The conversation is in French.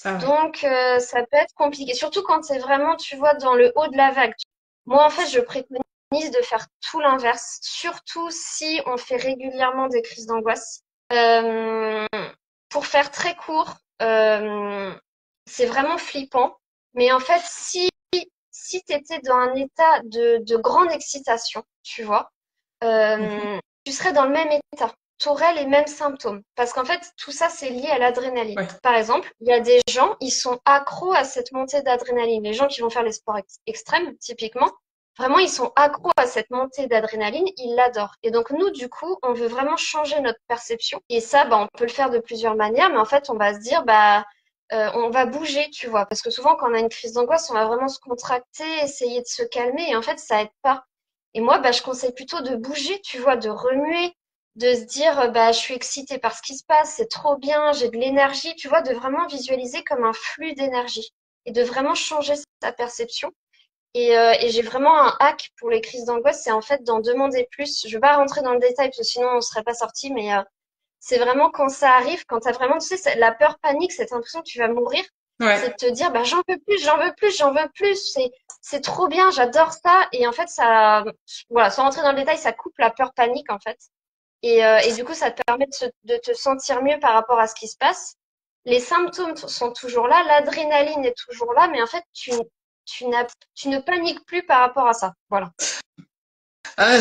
Ah ouais. Donc, ça peut être compliqué, surtout quand c'est vraiment, tu vois, dans le haut de la vague. Moi, en fait, je préconise de faire tout l'inverse, surtout si on fait régulièrement des crises d'angoisse. Euh, pour faire très court, c'est vraiment flippant. Mais en fait, si tu étais dans un état de grande excitation, tu vois, Mhm. tu serais dans le même état. Tu aurais les mêmes symptômes. Parce qu'en fait, tout ça, c'est lié à l'adrénaline. Ouais. Par exemple, il y a des gens, ils sont accros à cette montée d'adrénaline. Les gens qui vont faire les sports extrêmes, typiquement, vraiment, ils sont accros à cette montée d'adrénaline, ils l'adorent. Et donc, nous, du coup, on veut vraiment changer notre perception. Et ça, bah, on peut le faire de plusieurs manières, mais en fait, on va se dire, bah, on va bouger, tu vois. Parce que souvent, quand on a une crise d'angoisse, on va vraiment se contracter, essayer de se calmer, et en fait, ça aide pas. Et moi, bah, je conseille plutôt de bouger, tu vois, de remuer, de se dire, bah, je suis excitée par ce qui se passe, c'est trop bien, j'ai de l'énergie, tu vois, de vraiment visualiser comme un flux d'énergie et de vraiment changer sa perception. Et j'ai vraiment un hack pour les crises d'angoisse, c'est en fait d'en demander plus. Je vais pas rentrer dans le détail parce que sinon on serait pas sorti, mais c'est vraiment quand ça arrive, quand t'as vraiment, tu sais, la peur panique, cette impression que tu vas mourir, c'est Ouais. de te dire, bah, j'en veux plus, j'en veux plus, j'en veux plus, c'est trop bien, j'adore ça. Et en fait, ça, voilà, sans rentrer dans le détail, ça coupe la peur panique, en fait. Et du coup, ça te permet de te sentir mieux par rapport à ce qui se passe. Les symptômes sont toujours là, l'adrénaline est toujours là, mais en fait, tu, tu ne paniques plus par rapport à ça. Voilà. Ah,